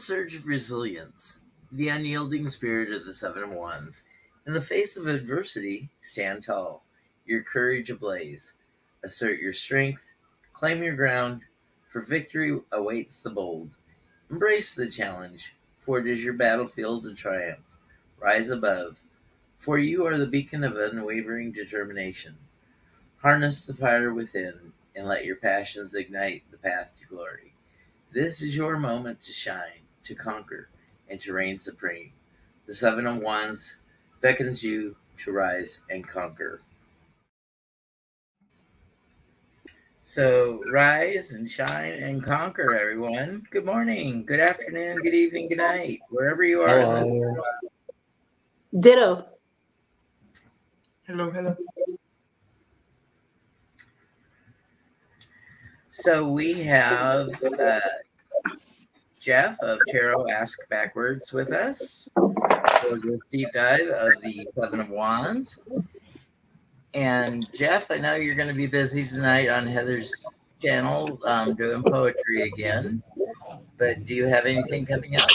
surge of resilience, the unyielding spirit of the Seven of Wands. In the face of adversity, stand tall, your courage ablaze. Assert your strength, claim your ground, for victory awaits the bold. Embrace the challenge, for it is your battlefield of triumph. Rise above, for you are the beacon of unwavering determination. Harness the fire within, and let your passions ignite the path to glory. This is your moment to shine, to conquer, and to reign supreme. The Seven of Wands beckons you to rise and conquer. So rise and shine and conquer, everyone. Good morning, good afternoon, good evening, good night, wherever you are in this world. Ditto. Hello. So we have Jeff of Tarot Ask Backwards with us for this deep dive of the Seven of Wands. And Jeff, I know you're going to be busy tonight on Heather's channel doing poetry again, but do you have anything coming up?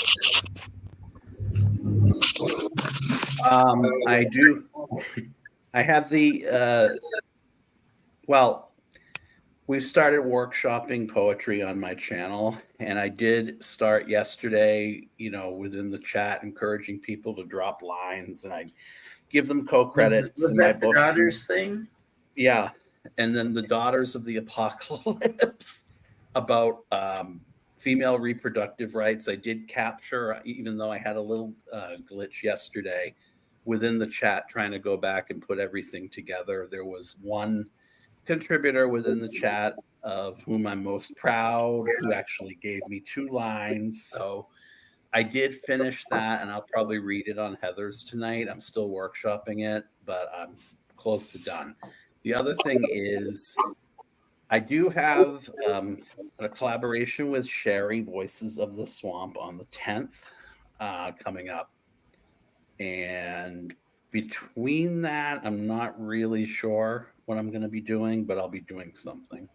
I do. I have the, we've started workshopping poetry on my channel, and I did start yesterday, within the chat, encouraging people to drop lines, and I give them co-credits. Was that the Daughters thing? Yeah. And then the Daughters of the Apocalypse about female reproductive rights. I did capture, even though I had a little glitch yesterday within the chat trying to go back and put everything together. There was one contributor within the chat of whom I'm most proud, who actually gave me 2 lines. So I did finish that, and I'll probably read it on Heather's tonight. I'm still workshopping it, but I'm close to done. The other thing is I do have a collaboration with Sherry, Voices of the Swamp, on the 10th coming up. And between that, I'm not really sure what I'm going to be doing, but I'll be doing something.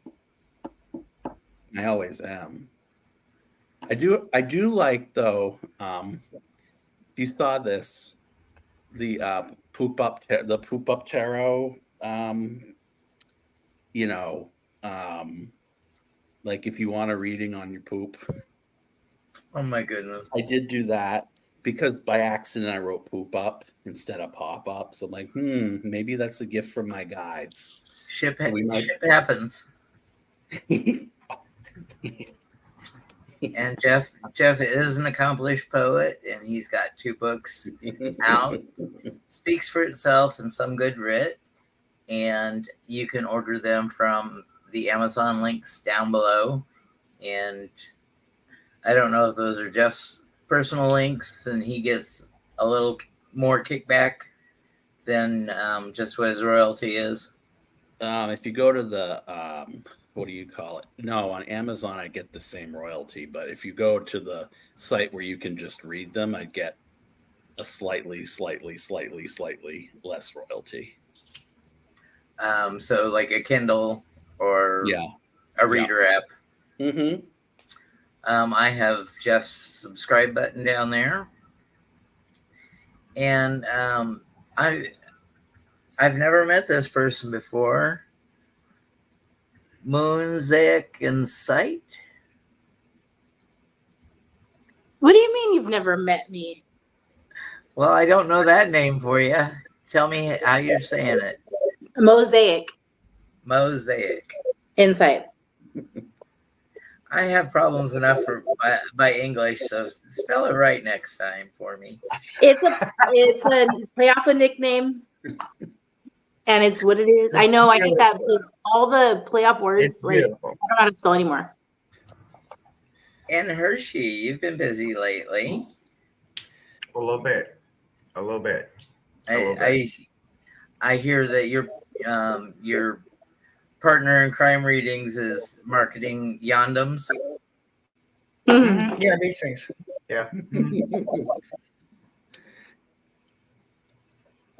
I always am. I do like, though, if you saw this, the poop up tarot, like if you want a reading on your poop. Oh my goodness. I did do that because by accident I wrote poop up instead of pop up. So I'm like, maybe that's a gift from my guides. Ship happens. And Jeff is an accomplished poet, and he's got 2 books out. Speaks for itself and some good writ. And you can order them from the Amazon links down below. And I don't know if those are Jeff's personal links, and he gets a little more kickback than just what his royalty is. If you go to the what do you call it? No, on Amazon I get the same royalty, but if you go to the site where you can just read them, I get a slightly less royalty. So like a Kindle or a reader app. Mm-hmm. I have Jeff's subscribe button down there, and I've never met this person before. Mosaic Insight. What do you mean you've never met me? Well, I don't know that name for you. Tell me how you're saying it. Mosaic Insight. I have problems enough by English, so spell it right next time for me. It's a play off a nickname, and it's what it is. I know. I think that all the play off words, I don't know how to spell anymore. And Hershe, you've been busy lately. A little bit. I hear that your partner in crime readings is marketing Yondems. Mm-hmm. Yeah, these things. Yeah.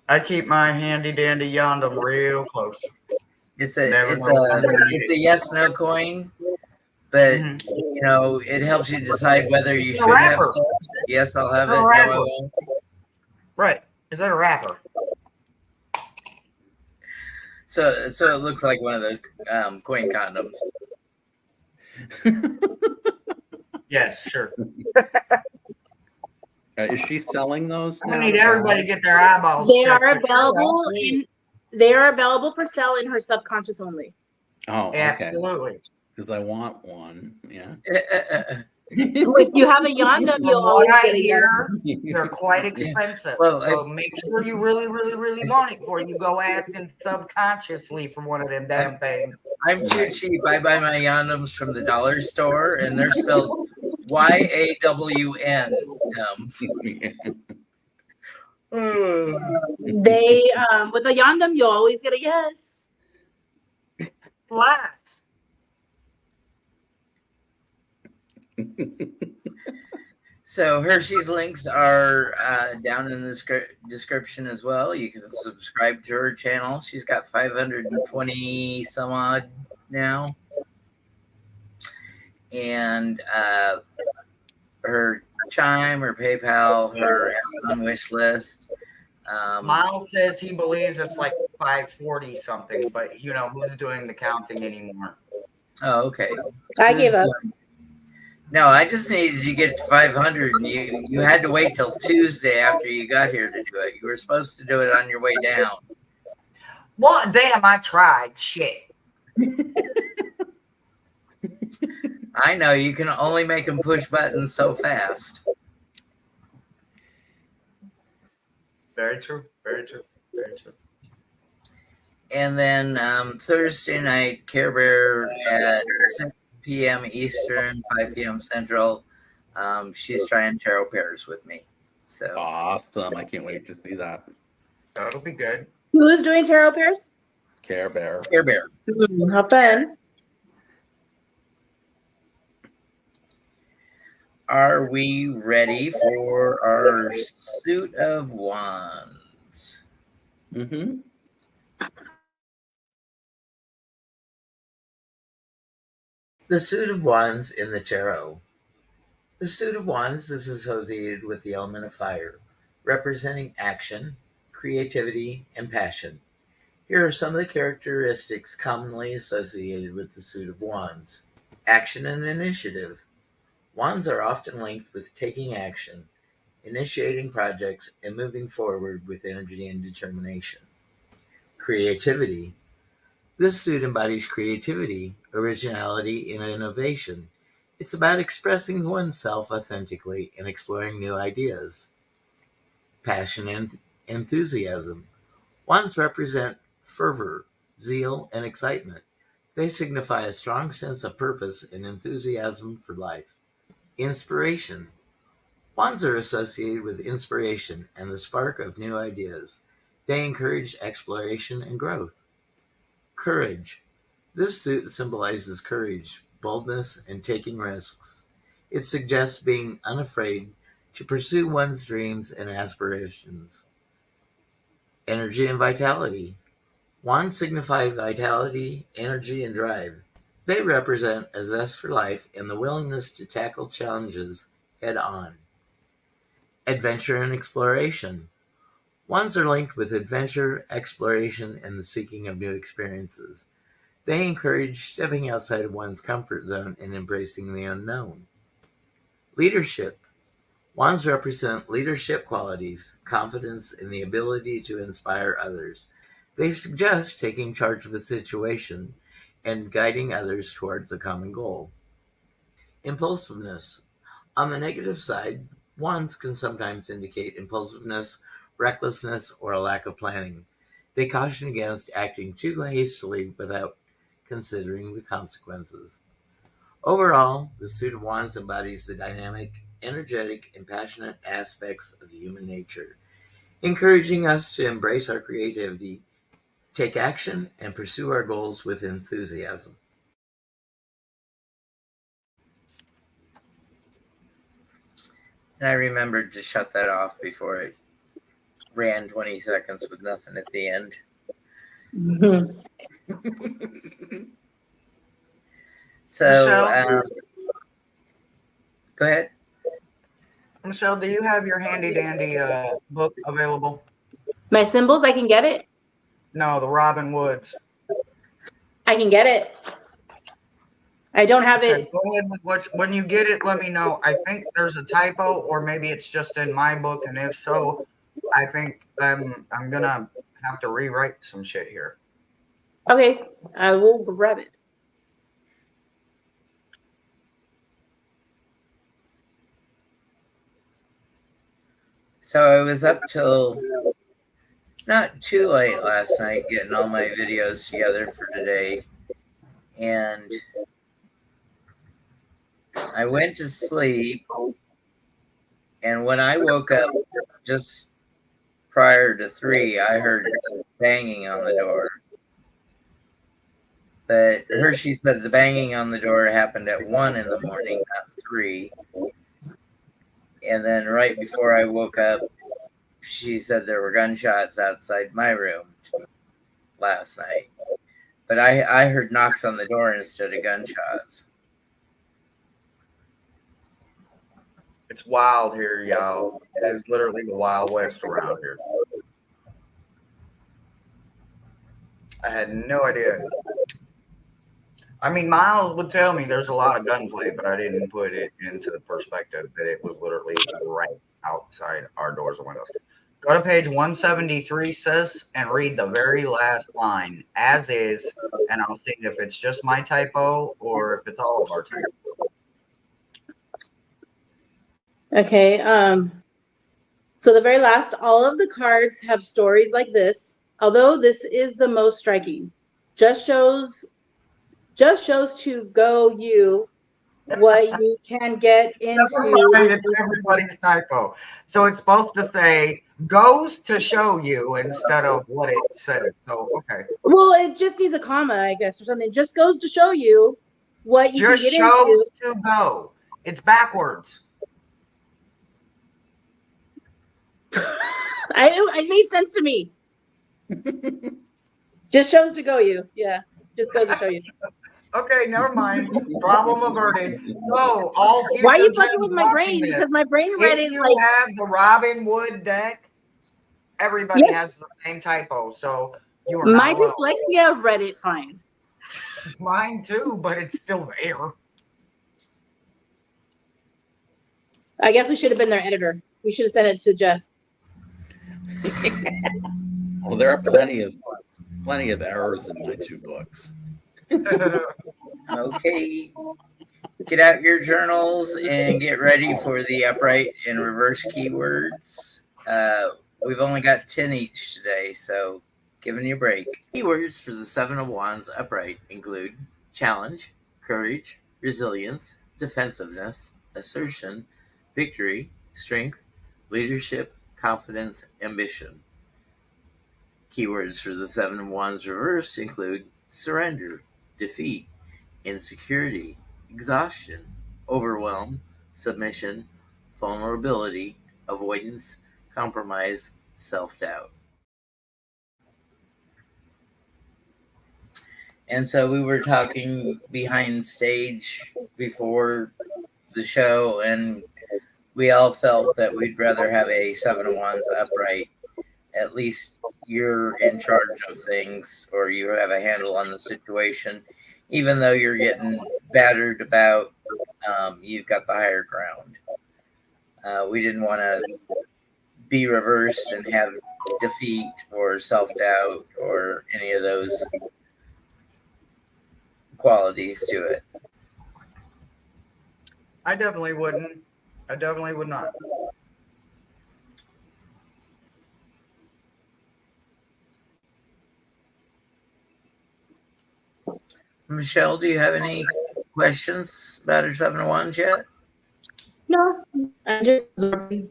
I keep my handy dandy Yondem real close. It's a yes no coin, but it helps you decide whether you It's a should have rapper. sex. Yes, I'll have It's it. a No, I rapper. won't. Right. Is that a rapper? So it looks like one of those coin condoms. Yes, sure. Is she selling those We now? need everybody to get their eyeballs They checked. are for sure. available for sale in her subconscious only. Oh, okay. Absolutely. Because I want one. Yeah. If you have a yondom, From you'll what always I get a yes. hear, they're quite expensive. Well, so make sure you really, really, really want it before you go asking subconsciously for one of them damn things. I'm too cheap. I buy my condoms from the dollar store, and they're spelled YAWN. They with a yondom, you'll always get a yes. Relax. So Hershe's links are down in the description as well. You can subscribe to her channel. She's got 520 some odd now. And her Chime, her PayPal, her Amazon wish list. Miles says he believes it's like 540 something, but who's doing the counting anymore? Oh, okay. I gave up. No, I just needed you to get to 500, and you had to wait till Tuesday after you got here to do it. You were supposed to do it on your way down. Well, damn, I tried. Shit. I know, you can only make them push buttons so fast. Very true. Very true. Very true. And then Thursday night, Care Bear at 6 p.m. Eastern, 5 p.m. Central. She's trying tarot pairs with me. So Awesome. I can't wait to see that. That'll be good. Who is doing tarot pairs? Care Bear. Care Bear. How fun. Are we ready for our suit of wands? Mm-hmm. The suit of wands in the tarot. The suit of wands is associated with the element of fire, representing action, creativity, and passion. Here are some of the characteristics commonly associated with the suit of wands. Action and initiative. Wands are often linked with taking action, initiating projects, and moving forward with energy and determination. Creativity. This suit embodies creativity, originality, and innovation. It's about expressing oneself authentically and exploring new ideas. Passion and enthusiasm. Wands represent fervor, zeal, and excitement. They signify a strong sense of purpose and enthusiasm for life. Inspiration. Wands are associated with inspiration and the spark of new ideas. They encourage exploration and growth. Courage. This suit symbolizes courage, boldness, and taking risks. It suggests being unafraid to pursue one's dreams and aspirations. Energy and vitality. Wands signify vitality, energy, and drive. They represent a zest for life and the willingness to tackle challenges head on. Adventure and exploration. Wands are linked with adventure, exploration, and the seeking of new experiences. They encourage stepping outside of one's comfort zone and embracing the unknown. Leadership. Wands represent leadership qualities, confidence, and the ability to inspire others. They suggest taking charge of a situation and guiding others towards a common goal. Impulsiveness. On the negative side, wands can sometimes indicate impulsiveness, recklessness, or a lack of planning. They caution against acting too hastily without considering the consequences. Overall, the suit of wands embodies the dynamic, energetic, and passionate aspects of human nature, encouraging us to embrace our creativity, take action, and pursue our goals with enthusiasm. And I remembered to shut that off before it ran 20 seconds with nothing at the end. So, Go ahead. Michelle, do you have your handy dandy book available? My symbols, I can get it. No, the Robin Woods. I can get it. I don't have Okay, it. go ahead with when you get it, let me know. I think there's a typo, or maybe it's just in my book, and if so, I think I'm gonna have to rewrite some shit here. Okay, I will grab it. So I was up till not too late last night getting all my videos together for today. And I went to sleep. And when I woke up just prior to 3, I heard banging on the door. But Hershe said the banging on the door happened at 1 in the morning, not 3. And then right before I woke up, she said there were gunshots outside my room last night. But I heard knocks on the door instead of gunshots. It's wild here, y'all. It is literally the Wild West around here. I had no idea. I mean, Miles would tell me there's a lot of gunplay, but I didn't put it into the perspective that it was literally right outside our doors and windows. Go to page 173, sis, and read the very last line as is, and I'll see if it's just my typo or if it's all of our typo. Okay, so the very last, all of the cards have stories like this, although this is the most striking. Just shows to go you what you can get into. It's everybody's typo. So it's supposed to say goes to show you instead of what it says. So, okay. Well, it just needs a comma, I guess, or something. It just goes to show you what you Just can get shows into. to go. It's backwards. It made sense to me. Just shows to go you. Yeah, just goes to show you. Okay, never mind. Problem averted. So, all future Why are you fucking gens with my watching brain? this, Because my brain read if it you like. have the Robin Wood deck, everybody Yeah. has the same typo. So you are My not alone. dyslexia read it fine. Mine too, but it's still there. I guess we should have been their editor. We should have sent it to Jeff. Well, there are plenty of errors in my 2 books. Okay. Get out your journals and get ready for the upright and reverse keywords. We've only got 10 each today, so giving you a break. Keywords for the 7 of Wands upright include challenge, courage, resilience, defensiveness, assertion, victory, strength, leadership, confidence, ambition. Keywords for the 7 of Wands reversed include surrender, defeat, insecurity, exhaustion, overwhelm, submission, vulnerability, avoidance, compromise, self-doubt. And so we were talking behind stage before the show, and we all felt that we'd rather have a 7 of Wands upright. At least you're in charge of things, or you have a handle on the situation. Even though you're getting battered about, you've got the higher ground. We didn't want to be reversed and have defeat or self-doubt or any of those qualities to it. I definitely wouldn't. I definitely would not. Michelle, do you have any questions about her 7 of Wands yet? No, I'm just absorbing.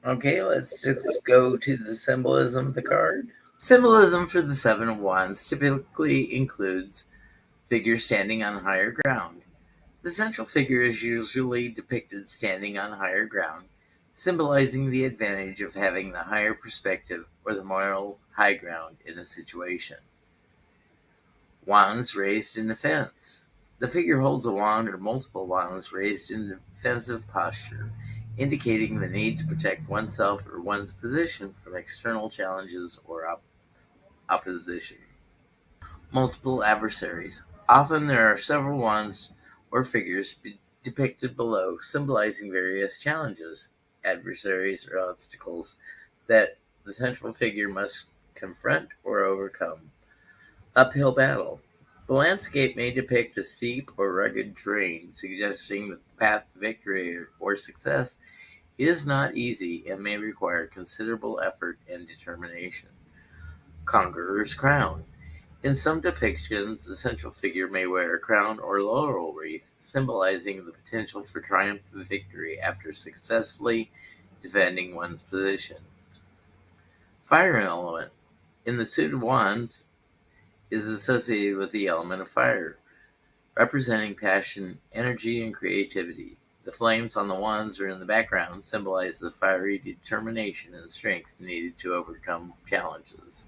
Okay, let's just go to the symbolism of the card. Symbolism for the 7 of Wands typically includes figures standing on higher ground. The central figure is usually depicted standing on higher ground, symbolizing the advantage of having the higher perspective or the moral high ground in a situation. Wands raised in offense. The figure holds a wand or multiple wands raised in defensive posture, indicating the need to protect oneself or one's position from external challenges or opposition. Multiple adversaries. Often there are several wands or figures depicted below, symbolizing various challenges, adversaries, or obstacles that the central figure must confront or overcome. Uphill battle. The landscape may depict a steep or rugged terrain, suggesting that the path to victory or success is not easy and may require considerable effort and determination. Conqueror's crown. In some depictions, the central figure may wear a crown or laurel wreath, symbolizing the potential for triumphant victory after successfully defending one's position. Fire element. In the suit of wands is associated with the element of fire, representing passion, energy, and creativity. The flames on the wands or in the background symbolize the fiery determination and strength needed to overcome challenges.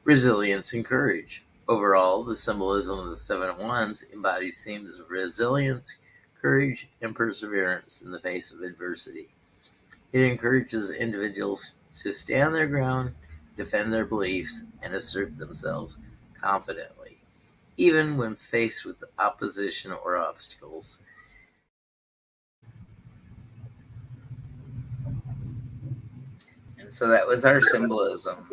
Resilience and courage. Overall, the symbolism of the Seven of Wands embodies themes of resilience, courage, and perseverance in the face of adversity. It encourages individuals to stand their ground, defend their beliefs, and assert themselves confidently, even when faced with opposition or obstacles. And so that was our symbolism.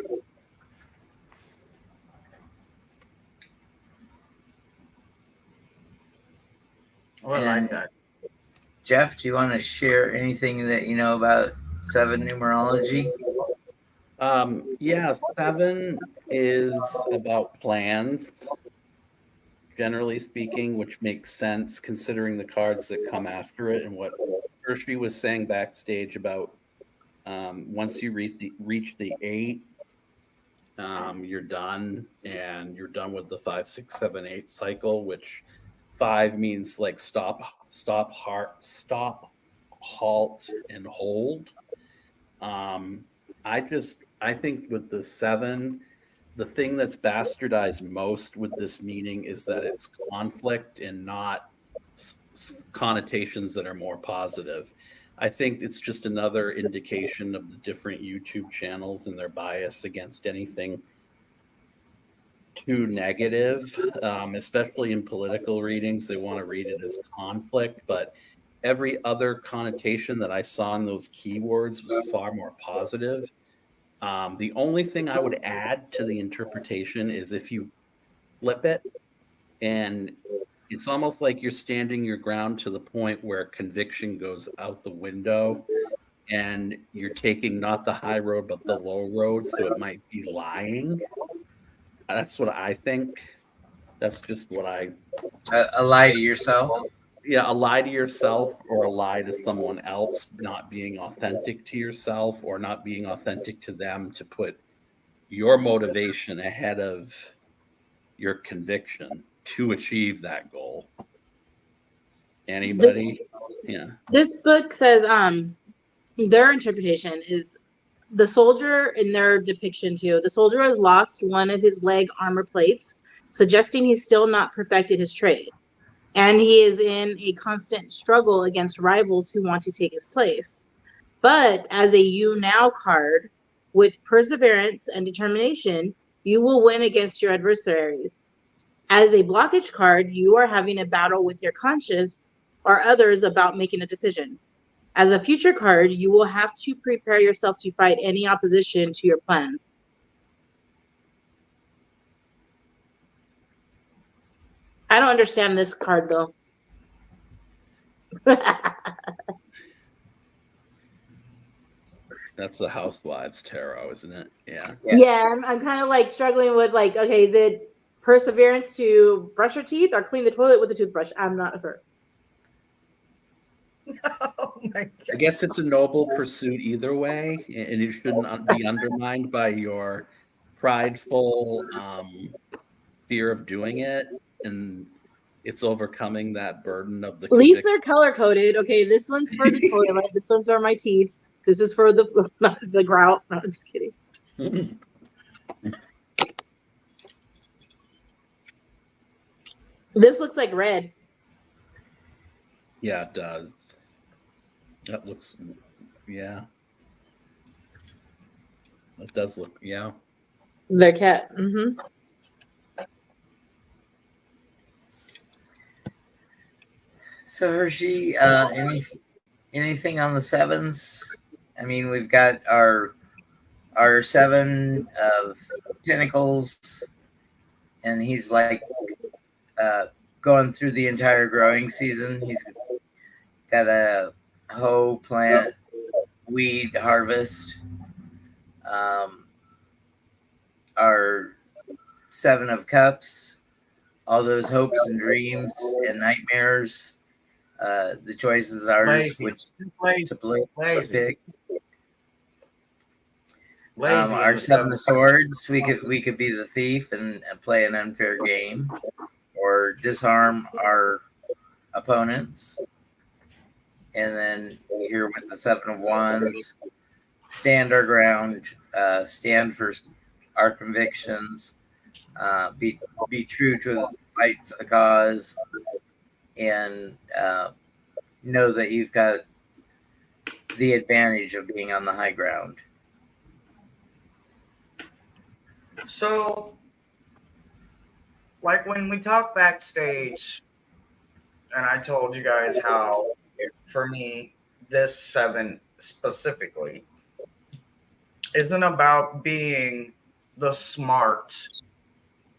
Oh, I like that. Jeff, do you want to share anything that you know about 7 numerology? Yeah, 7 is about plans, generally speaking, which makes sense considering the cards that come after it and what Hershe was saying backstage about once you reach the 8, you're done, and you're done with the 5, 6, 7, 8 cycle, which 5 means like stop, halt, and hold. I think with the 7, the thing that's bastardized most with this meaning is that it's conflict and not connotations that are more positive. I think it's just another indication of the different YouTube channels and their bias against anything too negative, especially in political readings. They want to read it as conflict, but every other connotation that I saw in those keywords was far more positive. The only thing I would add to the interpretation is if you flip it, and it's almost like you're standing your ground to the point where conviction goes out the window, and you're taking not the high road but the low road, so it might be lying. That's what I think. That's just what A lie to yourself? Yeah, a lie to yourself or a lie to someone else, not being authentic to yourself or not being authentic to them, to put your motivation ahead of your conviction to achieve that goal. Anybody? This book says their interpretation is the soldier in their depiction too. The soldier has lost one of his leg armor plates, suggesting he's still not perfected his trade. And he is in a constant struggle against rivals who want to take his place. But as a You Now card, with perseverance and determination, you will win against your adversaries. As a blockage card, you are having a battle with your conscience or others about making a decision. As a future card, you will have to prepare yourself to fight any opposition to your plans. I don't understand this card though. That's the Housewives Tarot, isn't it? Yeah. Yeah, I'm kind of like struggling with like, okay, is it perseverance to brush your teeth or clean the toilet with a toothbrush? I'm not sure. Oh my God. I guess it's a noble pursuit either way, and you shouldn't be undermined by your prideful fear of doing it, and it's overcoming that burden of the At least conviction. they're color coded. Okay, this one's for the toilet. This one's for my teeth. This is for the grout. No, I'm just kidding. This looks like red. Yeah, it does. That looks, yeah. It does look, yeah. They're kept. Mm-hmm. So Hershey, anything on the sevens? I mean, we've got our seven of pentacles, and he's like going through the entire growing season. He's got a hoe, plant, weed, harvest. Um, our seven of cups, all those hopes and dreams and nightmares. The choice is ours, Lazy. which Lazy. to pick. Lazy Our in the seven seven. of swords, we could be the thief and play an unfair game, or disarm our opponents. And then here with the seven of wands, stand our ground, stand for our convictions, be true to the fight for the cause, and know that you've got the advantage of being on the high ground. So, like when we talked backstage, and I told you guys how, for me, this seven specifically isn't about being the smart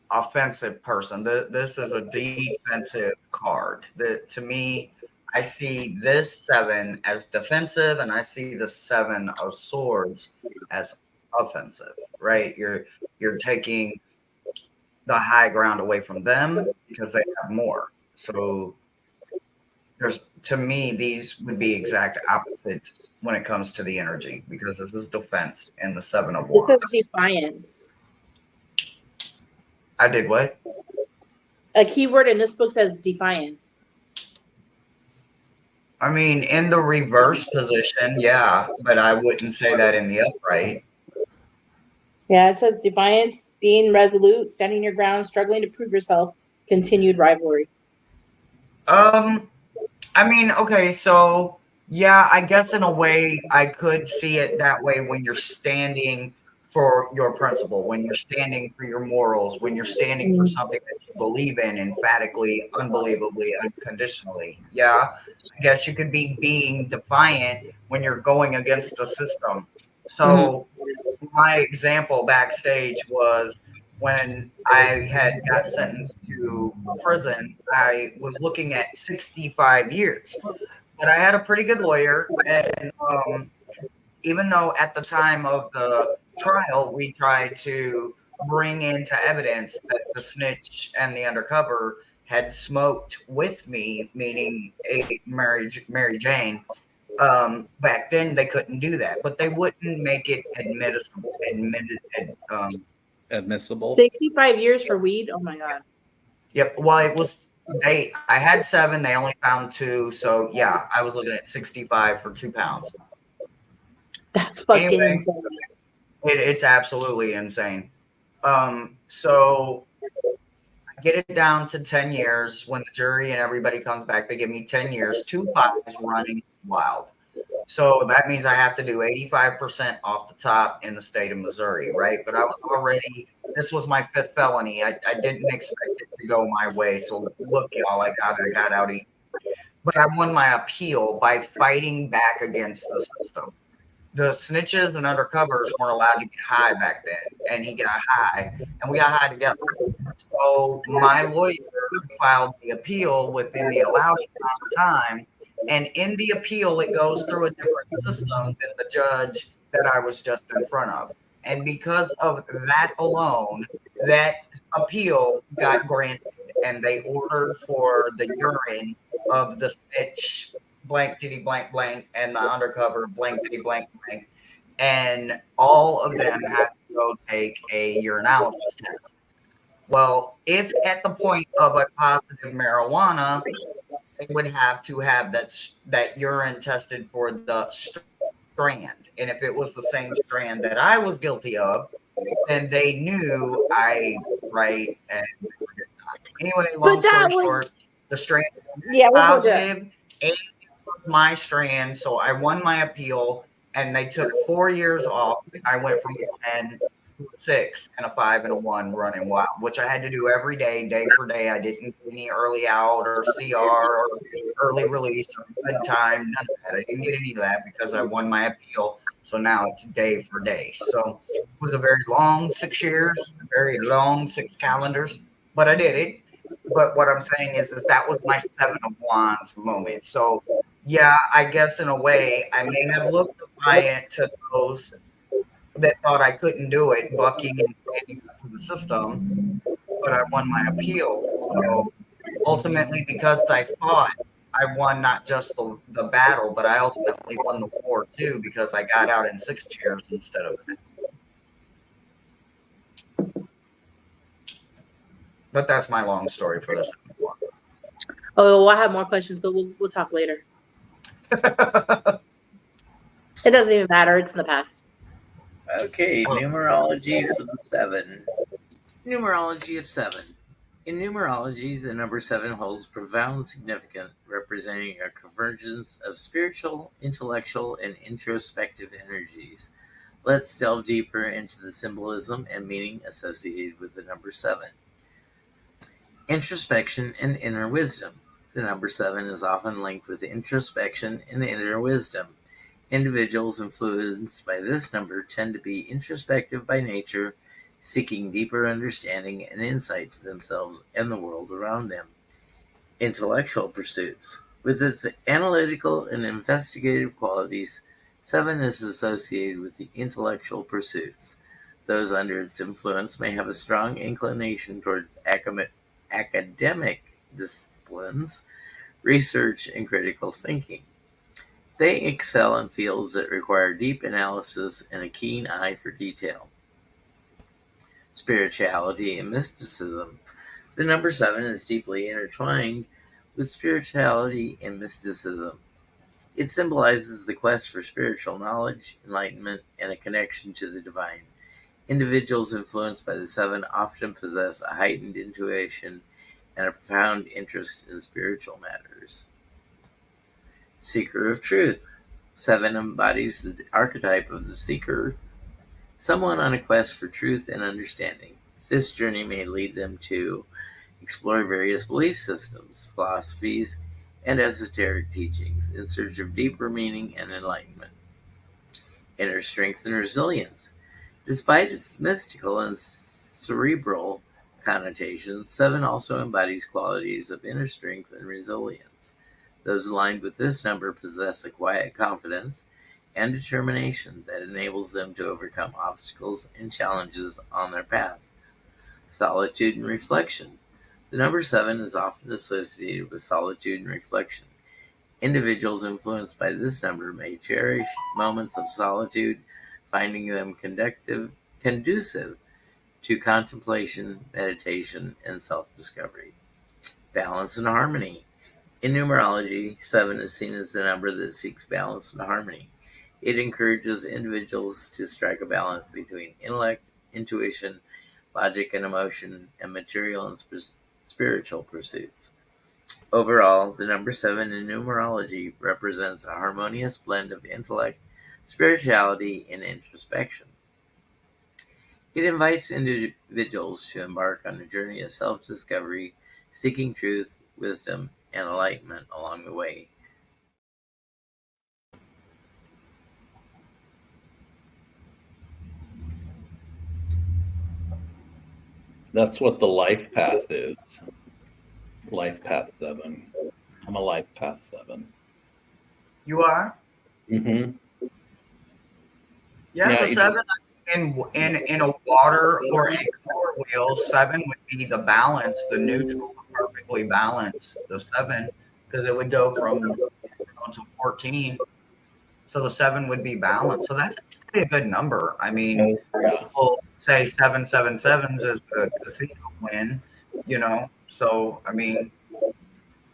offensive person. This is a defensive card. To me, I see this seven as defensive, and I see the seven of swords as offensive. Right? You're taking the high ground away from them because they have more. So there's, to me, these would be exact opposites when it comes to the energy, because this is defense and the seven of This says wands. defiance. I did what? A keyword in this book says defiance. I mean, in the reverse position, yeah, but I wouldn't say that in the upright. Yeah, it says defiance, being resolute, standing your ground, struggling to prove yourself, continued rivalry. I mean, okay, so yeah, I guess in a way I could see it that way when you're standing for your principle, when you're standing for your morals, when you're standing for something that you believe in emphatically, unbelievably, unconditionally. Yeah, I guess you could be being defiant when you're going against the system. So my example backstage was when I had got sentenced to prison, I was looking at 65 years. But I had a pretty good lawyer, and even though at the time of the trial we tried to bring into evidence that the snitch and the undercover had smoked with me, meaning a Mary Jane, back then they couldn't do that, but they wouldn't make it Admissible. 65 years for weed? Oh my God. Yep. Well, it was I had seven, they only found two, so yeah, I was looking at 65 for 2 pounds. That's fucking Anyway, insane. it's absolutely insane. So I get it down to 10 years. When the jury and everybody comes back, they give me 10 years, 2 pies running wild. So that means I have to do 85% off the top in the state of Missouri, right? But I was already, this was my fifth felony. I didn't expect it to go my way. So look, y'all, I got out easy. But I won my appeal by fighting back against the system. The snitches and undercovers weren't allowed to get high back then, and he got high, and we got high together. So my lawyer filed the appeal within the allowed amount of time, and in the appeal, it goes through a different system than the judge that I was just in front of. And because of that alone, that appeal got granted, and they ordered for the urine of the snitch blank titty blank blank and the undercover blank titty blank blank, and all of them had to go take a urinalysis test. Well, if at the point of a positive marijuana, they would have to have that urine tested for the strand, and if it was the same strand that I was guilty of, then they knew I right and Anyway, long But that story was, short, the strand yeah, we'll go to positive, 8 was my strand, so I won my appeal, and they took 4 years off. I went from a 10 to a 6 and a 5 and a 1 running wild, which I had to do every day, day for day. I didn't get any early out or CR or early release or good time, none of that. I didn't get any of that because I won my appeal. So now it's day for day. So it was a very long 6 years, a very long 6 calendars, but I did it. But what I'm saying is that was my 7 of Wands moment. So yeah, I guess in a way I may have looked defiant to those that thought I couldn't do it, bucking and standing up to the system, but I won my appeal. So ultimately, because I fought, I won not just the battle, but I ultimately won the war too, because I got out in 6 cheers instead of 10. But that's my long story for this. oh, I have more questions, but we'll talk later. It doesn't even matter. It's in the past. Okay, numerology for the 7. Numerology of 7. In numerology, the number 7 holds profound significance, representing a convergence of spiritual, intellectual, and introspective energies. Let's delve deeper into the symbolism and meaning associated with the number 7. Introspection and inner wisdom. The number 7 is often linked with introspection and inner wisdom. Individuals influenced by this number tend to be introspective by nature, seeking deeper understanding and insight to themselves and the world around them. Intellectual pursuits. With its analytical and investigative qualities, 7 is associated with the intellectual pursuits. Those under its influence may have a strong inclination towards academic disciplines, research, and critical thinking. They excel in fields that require deep analysis and a keen eye for detail. Spirituality and mysticism. The number 7 is deeply intertwined with spirituality and mysticism. It symbolizes the quest for spiritual knowledge, enlightenment, and a connection to the divine. Individuals influenced by the 7 often possess a heightened intuition and a profound interest in spiritual matters. Seeker of truth. 7 embodies the archetype of the seeker, someone on a quest for truth and understanding. This journey may lead them to explore various belief systems, philosophies, and esoteric teachings in search of deeper meaning and enlightenment. Inner strength and resilience. Despite its mystical and cerebral connotations, 7 also embodies qualities of inner strength and resilience. Those aligned with this number possess a quiet confidence and determination that enables them to overcome obstacles and challenges on their path. Solitude and reflection. The number 7 is often associated with solitude and reflection. Individuals influenced by this number may cherish moments of solitude, finding them conducive to contemplation, meditation, and self-discovery. Balance and harmony. In numerology, 7 is seen as the number that seeks balance and harmony. It encourages individuals to strike a balance between intellect, intuition, logic and emotion, and material and spiritual pursuits. Overall, the number 7 in numerology represents a harmonious blend of intellect, spirituality, and introspection. It invites individuals to embark on a journey of self-discovery, seeking truth, wisdom, and enlightenment along the way. That's what the life path is. Life path 7. I'm a life path 7. You are? Mm-hmm. Yeah, the 7 in a water or a color wheel, 7 would be the balance, the neutral, perfectly balanced, the 7, because it would go from 0 to 14. So the 7 would be balanced. So that's actually a good number. I mean, people say 777s is the casino win, you know. So I mean,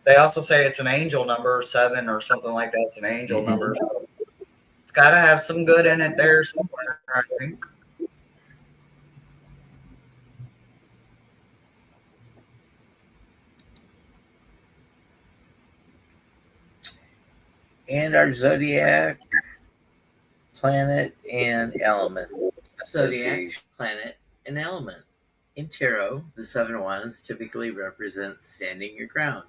they also say it's an angel number, 7 or something like that. It's an angel number. So it's got to have some good in it there somewhere, I think. And our zodiac, planet, and element association. Planet, and element. In tarot, the 7 of Wands typically represents standing your ground,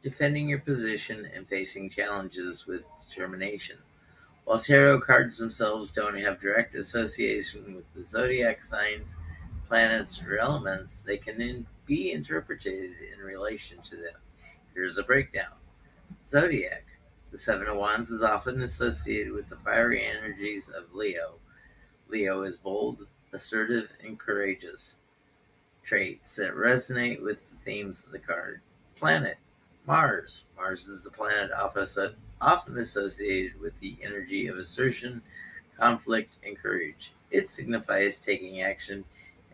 defending your position, and facing challenges with determination. While tarot cards themselves don't have direct association with the zodiac signs, planets, or elements, they can be interpreted in relation to them. Here's a breakdown. Zodiac. The 7 of Wands is often associated with the fiery energies of Leo. Leo is bold, assertive, and courageous, traits that resonate with the themes of the card. Planet. Mars. Mars is a planet often associated with the energy of assertion, conflict, and courage. It signifies taking action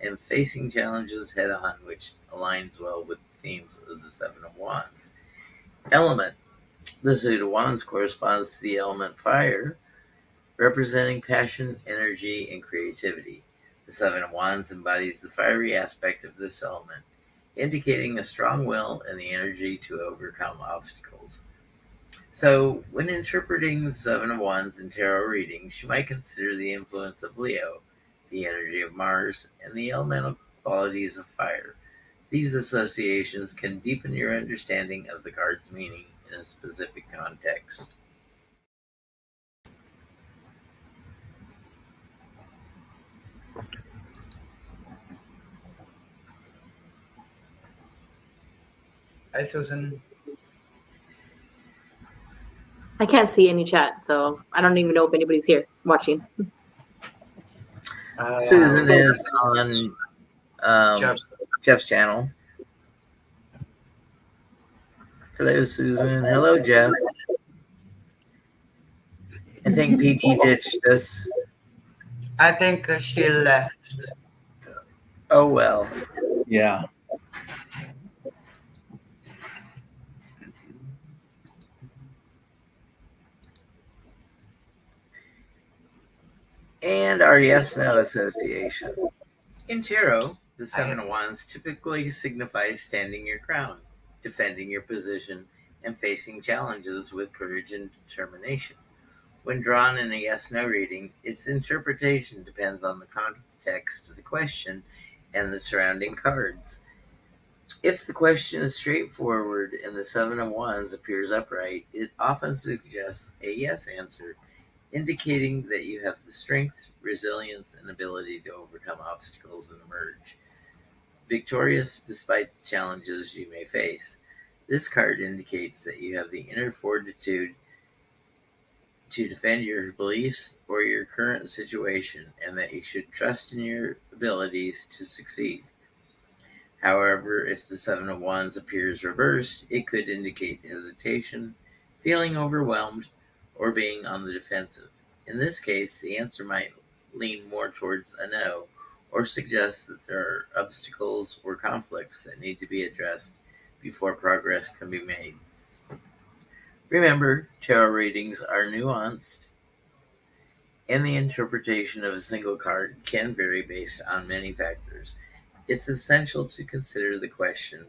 and facing challenges head on, which aligns well with the themes of the 7 of Wands. Element. The Suit of Wands corresponds to the element fire, representing passion, energy, and creativity. The 7 of Wands embodies the fiery aspect of this element, indicating a strong will and the energy to overcome obstacles. So, when interpreting the 7 of Wands in tarot readings, you might consider the influence of Leo, the energy of Mars, and the elemental qualities of fire. These associations can deepen your understanding of the card's meaning in a specific context. Hi, Susan. I can't see any chat, so I don't even know if anybody's here watching. Susan is on Jeff's channel. Hello, Susan. Hello, Jeff. I think PD ditched us. I think she left. Oh, well. Yeah. And our yes-no association. In tarot, the 7 of Wands typically signifies standing your ground, defending your position, and facing challenges with courage and determination. When drawn in a yes-no reading, its interpretation depends on the context of the question and the surrounding cards. If the question is straightforward and the 7 of Wands appears upright, it often suggests a yes answer, indicating that you have the strength, resilience, and ability to overcome obstacles and emerge victorious despite the challenges you may face. This card indicates that you have the inner fortitude to defend your beliefs or your current situation, and that you should trust in your abilities to succeed. However, if the 7 of Wands appears reversed, it could indicate hesitation, feeling overwhelmed, or being on the defensive. In this case, the answer might lean more towards a no, or suggest that there are obstacles or conflicts that need to be addressed before progress can be made. Remember, tarot readings are nuanced, and the interpretation of a single card can vary based on many factors. It's essential to consider the question,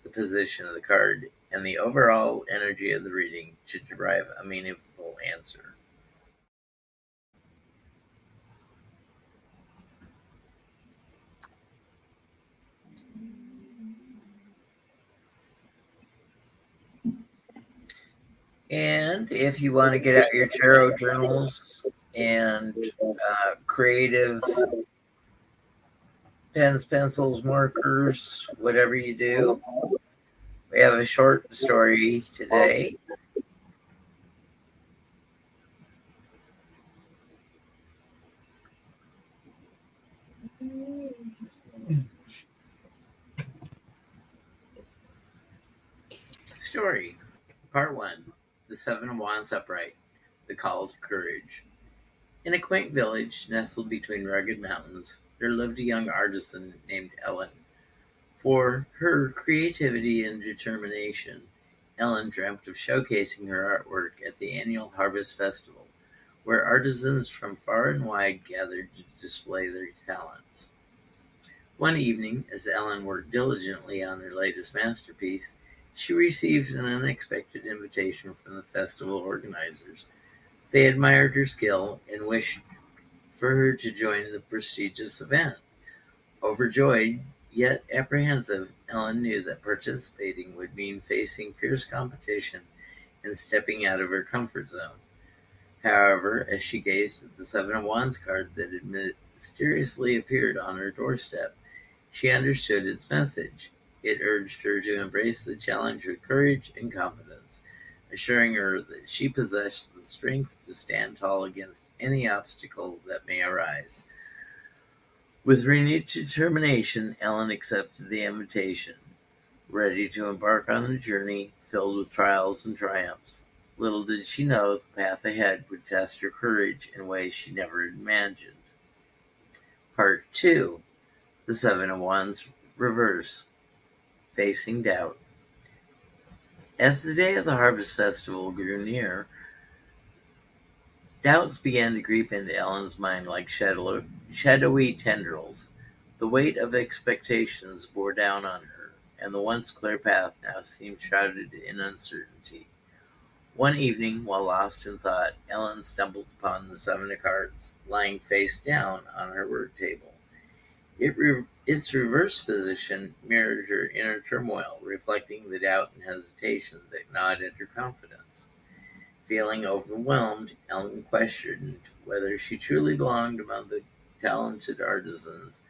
the position of the card, and the overall energy of the reading to derive a meaningful answer. And if you want to get out your tarot journals and creative pens, pencils, markers, whatever you do, we have a short story today. Story, Part 1. The 7 of Wands Upright, The Call to Courage. In a quaint village nestled between rugged mountains, there lived a young artisan named Ellen. For her creativity and determination, Ellen dreamt of showcasing her artwork at the annual Harvest Festival, where artisans from far and wide gathered to display their talents. One evening, as Ellen worked diligently on her latest masterpiece, she received an unexpected invitation from the festival organizers. They admired her skill and wished for her to join the prestigious event. Overjoyed, yet apprehensive, Ellen knew that participating would mean facing fierce competition and stepping out of her comfort zone. However, as she gazed at the Seven of Wands card that had mysteriously appeared on her doorstep, she understood its message. It urged her to embrace the challenge with courage and confidence, assuring her that she possessed the strength to stand tall against any obstacle that may arise. With renewed determination, Ellen accepted the invitation, ready to embark on a journey filled with trials and triumphs. Little did she know the path ahead would test her courage in ways she never imagined. Part 2: The Seven of Wands Reverse, Facing Doubt. As the day of the Harvest Festival grew near, doubts began to creep into Ellen's mind like shadowy tendrils. The weight of expectations bore down on her, and the once clear path now seemed shrouded in uncertainty. One evening, while lost in thought, Ellen stumbled upon the Seven of Cards, lying face down on her work table. Its reverse position mirrored her inner turmoil, reflecting the doubt and hesitation that gnawed at her confidence. Feeling overwhelmed, Ellen questioned whether she truly belonged among the talented artisans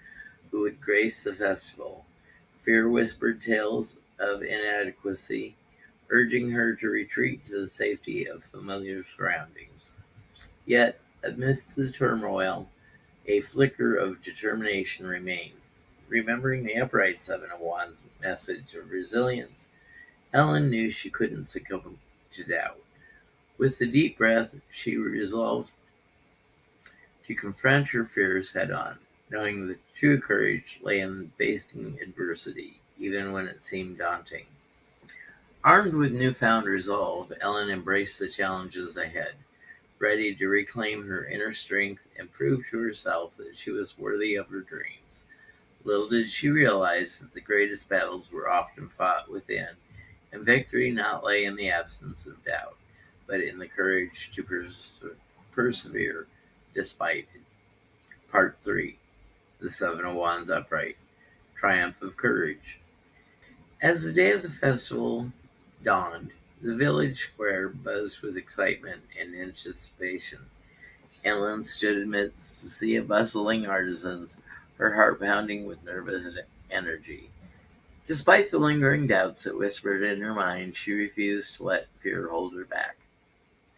who would grace the festival. Fear whispered tales of inadequacy, urging her to retreat to the safety of familiar surroundings. Yet, amidst the turmoil, a flicker of determination remained. Remembering the upright Seven of Wands message of resilience, Ellen knew she couldn't succumb to doubt. With a deep breath, she resolved to confront her fears head on, knowing that true courage lay in facing adversity, even when it seemed daunting. Armed with newfound resolve, Ellen embraced the challenges ahead, ready to reclaim her inner strength and prove to herself that she was worthy of her dreams. Little did she realize that the greatest battles were often fought within, and victory not lay in the absence of doubt, but in the courage to persevere despite it. Part 3: The Seven of Wands Upright, Triumph of Courage. As the day of the festival dawned, the village square buzzed with excitement and anticipation. Ellen stood amidst a sea of bustling artisans, her heart pounding with nervous energy. Despite the lingering doubts that whispered in her mind, she refused to let fear hold her back.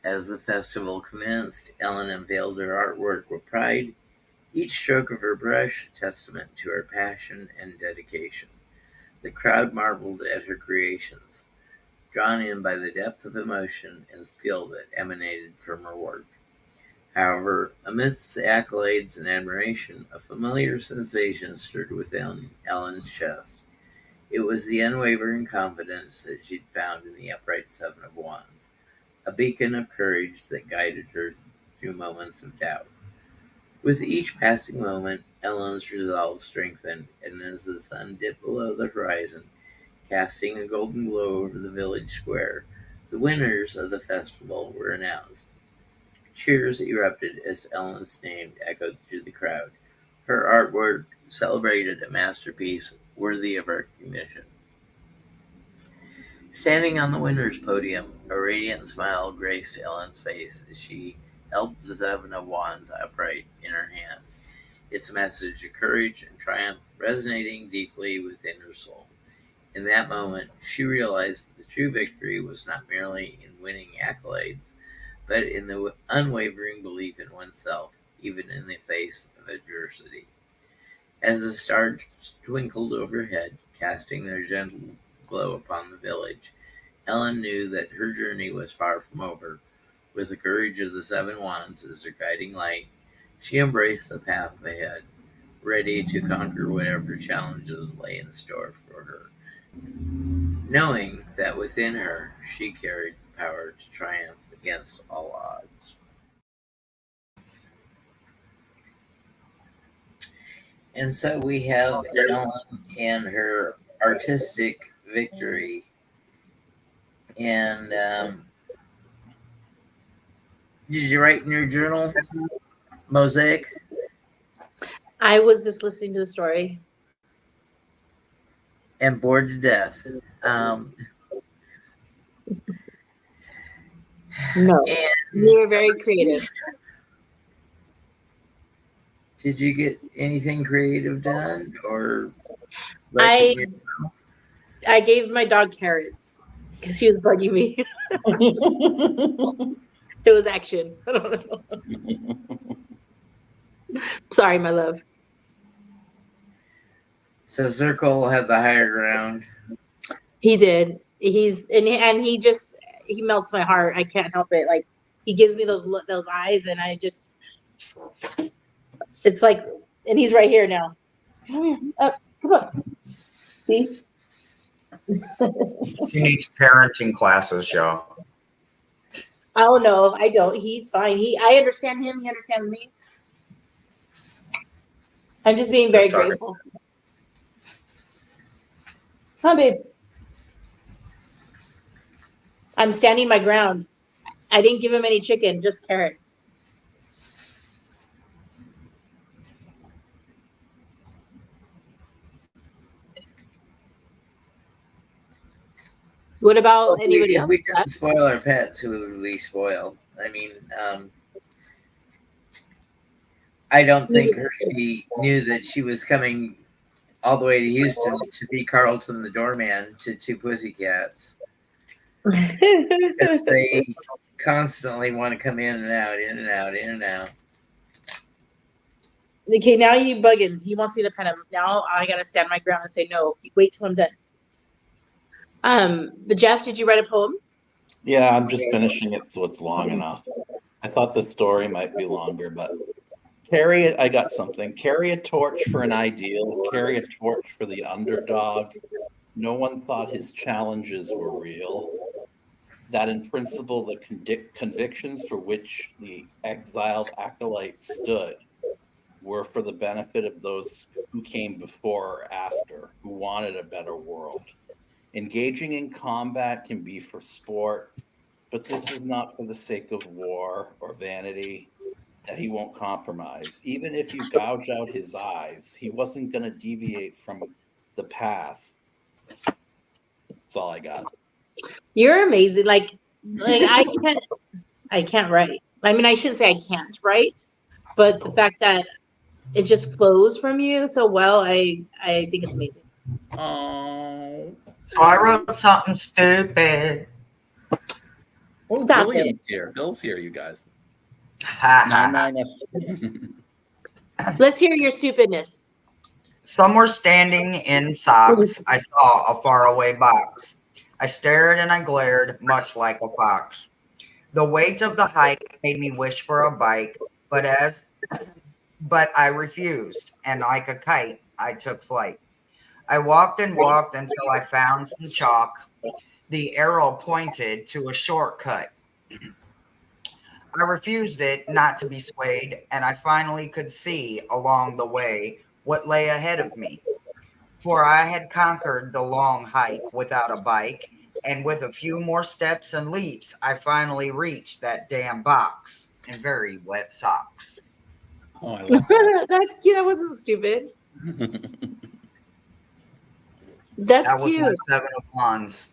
As the festival commenced, Ellen unveiled her artwork with pride, each stroke of her brush a testament to her passion and dedication. The crowd marveled at her creations, drawn in by the depth of emotion and skill that emanated from her work. However, amidst the accolades and admiration, a familiar sensation stirred within Ellen's chest. It was the unwavering confidence that she'd found in the upright Seven of Wands, a beacon of courage that guided her through moments of doubt. With each passing moment, Ellen's resolve strengthened, and as the sun dipped below the horizon, casting a golden glow over the village square, the winners of the festival were announced. Cheers erupted as Ellen's name echoed through the crowd. Her artwork celebrated a masterpiece worthy of recognition. Standing on the winner's podium, a radiant smile graced Ellen's face as she held the Seven of Wands upright in her hand, its message of courage and triumph resonating deeply within her soul. In that moment, she realized that the true victory was not merely in winning accolades, but in the unwavering belief in oneself, even in the face of adversity. As the stars twinkled overhead, casting their gentle glow upon the village, Ellen knew that her journey was far from over. With the courage of the Seven Wands as her guiding light, she embraced the path ahead, ready to conquer whatever challenges lay in store for her, knowing that within her she carried the power to triumph against all odds. And so we have Ellen and her artistic victory. And did you write in your journal, Mosaic? I was just listening to the story. And bored to death. No, And you're very creative. did you get anything creative done, or I gave my dog carrots because she was bugging me. It was action. I don't know. Sorry, my love. So Circle had the higher ground. He did. He melts my heart. I can't help it. Like he gives me those eyes, and I just, it's like, and he's right here now. Come here. Come on. See? She needs parenting classes, y'all. Oh no, I don't. He's fine. I understand him. He understands me. I'm just being very grateful. Huh, babe? I'm standing my ground. I didn't give him any chicken, just carrots. What about anybody If else? we didn't spoil our pets, who would we spoil? I mean, I don't think Hershe knew that she was coming all the way to Houston to be Carlton the doorman to two pussycats. Because they constantly want to come in and out, in and out, in and out. Okay, now you bugging. He wants me to pet him. Now I gotta stand my ground and say no. Wait till I'm done. But Jeff, did you write a poem? Yeah, I'm just finishing it so it's long enough. I thought the story might be longer, but I got something. Carry a torch for an ideal. Carry a torch for the underdog. No one thought his challenges were real. That in principle, the convictions for which the exiled acolyte stood were for the benefit of those who came before or after, who wanted a better world. Engaging in combat can be for sport, but this is not for the sake of war or vanity, that he won't compromise. Even if you gouge out his eyes, he wasn't going to deviate from the path. That's all I got. You're amazing. Like I can't write. I mean, I shouldn't say I can't write, but the fact that it just flows from you so well, I think it's amazing. Oh, So I wrote something stupid. Stop William's here. Bill's here, you guys. Ha Let's hear your stupidness. Somewhere standing in socks, I saw a faraway box. I stared and I glared, much like a fox. The weight of the hike made me wish for a bike, but I refused, and like a kite, I took flight. I walked and walked until I found some chalk. The arrow pointed to a shortcut. I refused it, not to be swayed, and I finally could see along the way what lay ahead of me. For I had conquered the long hike without a bike, and with a few more steps and leaps, I finally reached that damn box in very wet socks. Oh, I love that. That's cute. That wasn't stupid. That's That was cute. my 7 of wands.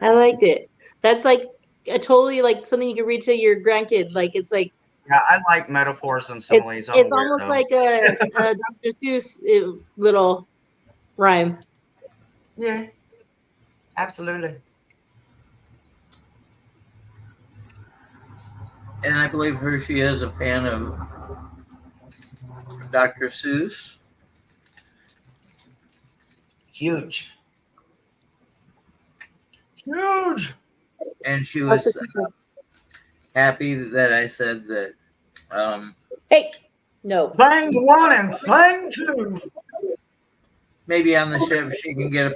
I liked it. That's like a totally like something you can read to your grandkid. Like it's like Yeah, I like metaphors and similes. it's almost like a Dr. Seuss little rhyme. Yeah, absolutely. And I believe Hershe is a fan of Dr. Seuss. Huge. Huge. And she was happy that I said that. Hey, no. Thing 1 and thing 2. Maybe on the ship she can get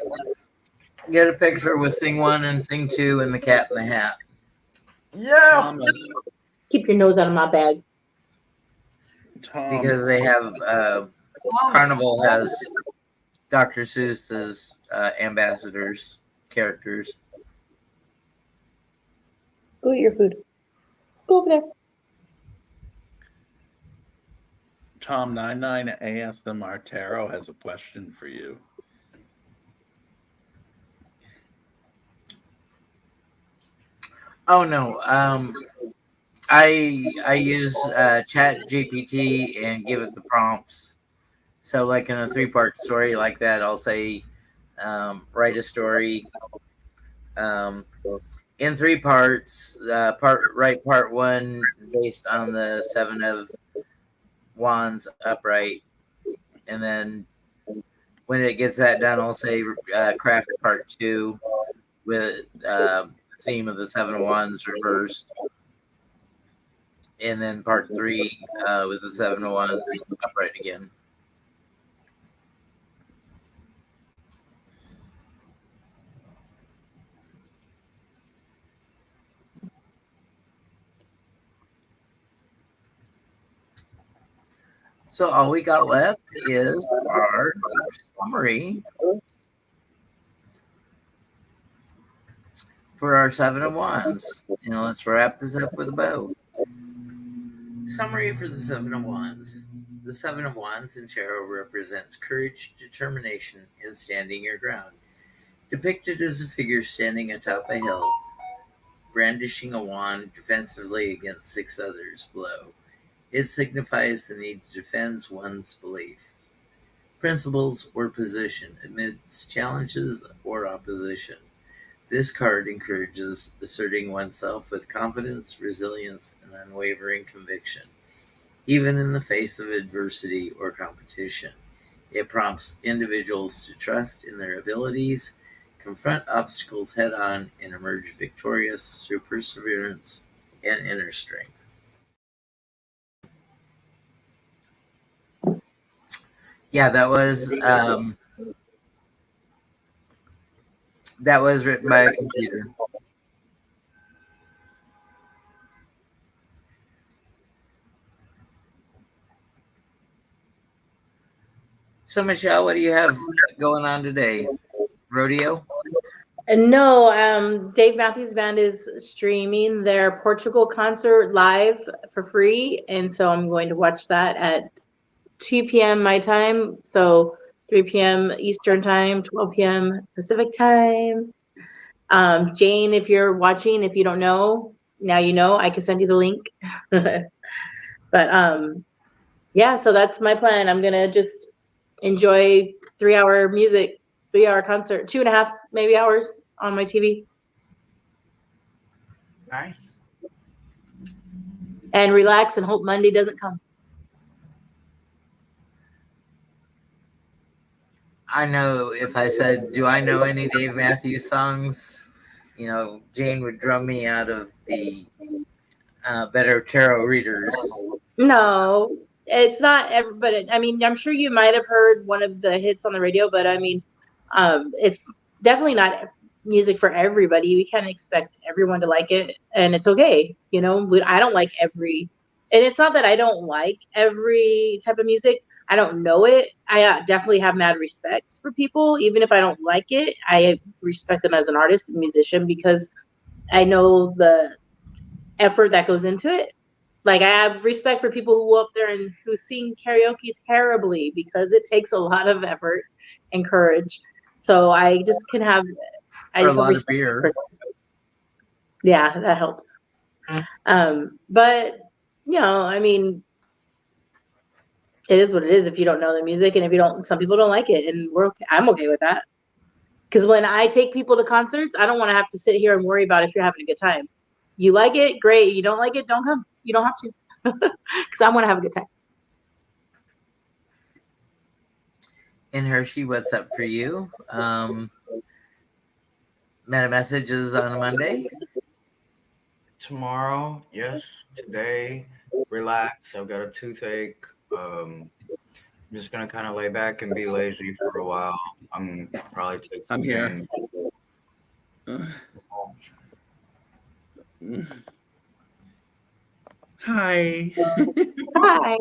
a picture with thing 1 and thing 2 and the cat in the hat. Yeah. Thomas. Keep your nose out of my bag. Because they have Carnival has Dr. Seuss's ambassadors, characters. Go eat your food. Go over there. Tom 99 ASMR Tarot has a question for you. Oh no. I use Chat GPT and give it the prompts. So like in a 3-part story like that, I'll say write a story in 3 parts. Write part 1 based on the 7 of Wands upright, and then when it gets that done, I'll say craft part 2 with theme of the 7 of Wands reversed, and then part 3 with the 7 of Wands upright again. So all we got left is our summary for our 7 of Wands. And let's wrap this up with a bow. Summary for the 7 of Wands. The 7 of Wands in tarot represents courage, determination, and standing your ground. Depicted as a figure standing atop a hill, brandishing a wand defensively against 6 others below. It signifies the need to defend one's belief, principles, or position amidst challenges or opposition. This card encourages asserting oneself with confidence, resilience, and unwavering conviction, even in the face of adversity or competition. It prompts individuals to trust in their abilities, confront obstacles head on, and emerge victorious through perseverance and inner strength. Yeah, that was written by a computer. So, Michelle, what do you have going on today? Rodeo? No, Dave Matthews Band is streaming their Portugal concert live for free, and so I'm going to watch that at 2 p.m. my time, so 3 p.m. Eastern time, 12 p.m. Pacific time. Jane, if you're watching, if you don't know, now you know. I can send you the link. But yeah, so that's my plan. I'm gonna just enjoy 3-hour music, 3-hour concert, 2.5 maybe hours on my TV, Nice. and relax and hope Monday doesn't come. I know if I said, do I know any Dave Matthews songs? Jane would drum me out of the better tarot readers. No, it's not but I mean, I'm sure you might have heard one of the hits on the radio, but I mean, it's definitely not music for everybody. We can't expect everyone to like it, and it's okay. I don't like and it's not that I don't like every type of music. I don't know it. I definitely have mad respect for people, even if I don't like it. I respect them as an artist and musician because I know the effort that goes into it. Like, I have respect for people who go up there and who sing karaoke terribly because it takes a lot of effort and courage. So I just can have, I Or a just have lot of respect beer. for- Yeah, that helps. But I mean, it is what it is if you don't know the music, and if you don't, some people don't like it, and I'm okay with that. Because when I take people to concerts, I don't want to have to sit here and worry about if you're having a good time. You like it, great. You don't like it, don't come. You don't have to. Because I want to have a good time. And Hershe, what's up for you? Meta messages on a Monday? Tomorrow, yes. Today, relax. I've got a toothache. I'm just gonna kind of lay back and be lazy for a while. I'm probably take some I'm here. Jane. Hi. Hi.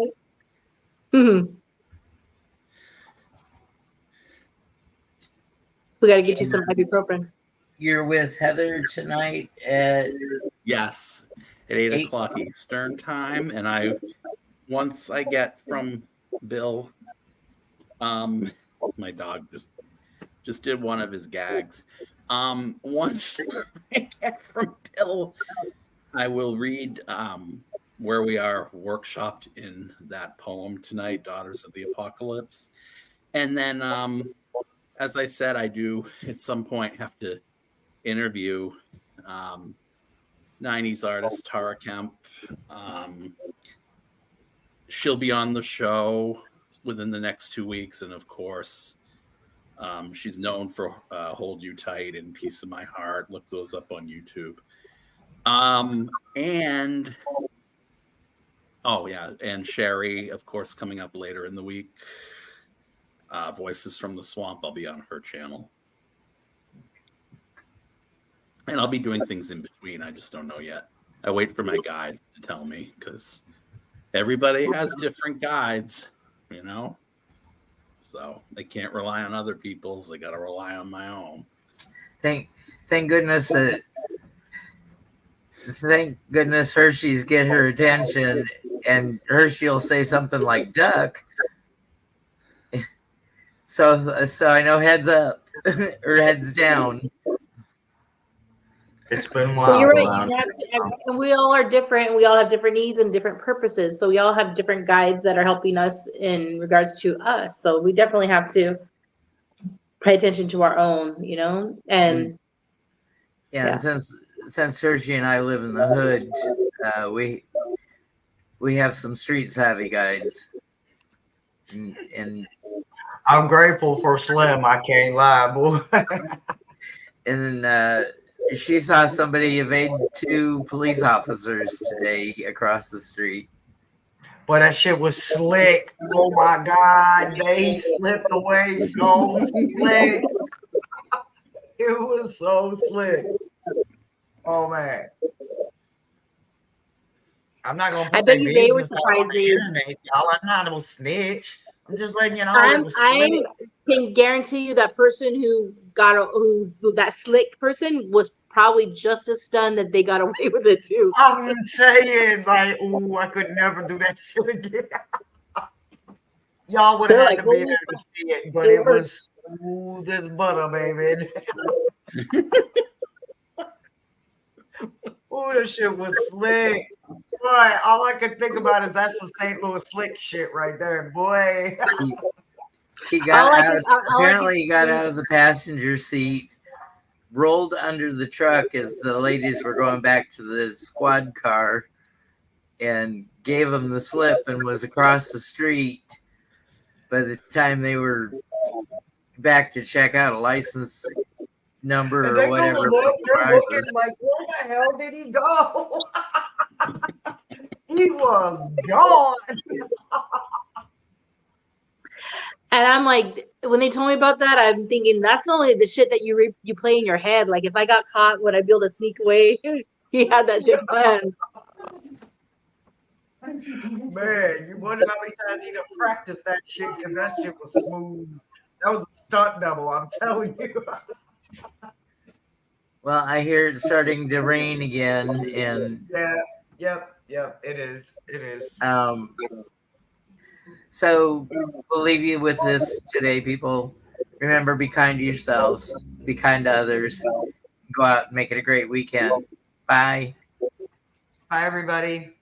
Who's We got to get you some ibuprofen. You're with Heather tonight at Yes, at 8:00 Eastern time, and once I get from Bill, my dog just did one of his gags. Once I get from Bill, I will read where we are workshopped in that poem tonight, Daughters of the Apocalypse. And then, as I said, I do at some point have to interview 90s artist Tara Kemp. She'll be on the show within the next 2 weeks. And of course, she's known for Hold You Tight and Piece of My Heart. Look those up on YouTube. And Sherry, of course, coming up later in the week. Voices from the Swamp, I'll be on her channel. And I'll be doing things in between. I just don't know yet. I wait for my guides to tell me, because everybody has different guides, you know? So they can't rely on other people's. They got to rely on my own. Thank goodness that Hershe's get her attention, and Hershe will say something like duck. So I know heads up or heads down. It's been Well, wild. you're right. And we all are different. We all have different needs and different purposes. So we all have different guides that are helping us in regards to us. So we definitely have to pay attention to our own, you know? And yeah. And since Hershe and I live in the hood, we have some street savvy guides. And I'm grateful for Slim. I can't lie, boy. And then she saw somebody evade 2 police officers today across the street. Boy, that shit was slick. Oh my God. They slipped away so slick. It was so slick. Oh man. I'm not gonna put I bet you they were business out on surprised the you. internet, y'all. I'm not no snitch. I'm just letting you know it was I slick. can guarantee you that person who that slick person was probably just as stunned that they got away with it too. I'm saying, like, ooh, I could never do that shit again. Y'all would have They're had like, to be "Holy there to see it, but they it were." was smooth as butter, baby. Ooh, that shit was slick. Boy, all I can think about is that's some St. Louis slick shit right there, boy. He got out. Apparently, he got see- out of the passenger seat, rolled under the truck as the ladies were going back to the squad car, and gave them the slip and was across the street. By the time they were back to check out a license number And or they whatever, they're looking like, where the hell did he go? He was gone. And I'm like, when they told me about that, I'm thinking that's only the shit that you play in your head. Like, if I got caught, would I be able to sneak away? He had that shit planned. Man, you wonder how many times he done practiced that shit, because that shit was smooth. That was a stunt double, I'm telling you. well, I hear it's starting to rain again, and Yep, it is. so we'll leave you with this today, people. Remember, be kind to yourselves, be kind to others, go out and make it a great weekend. Bye. Bye, everybody.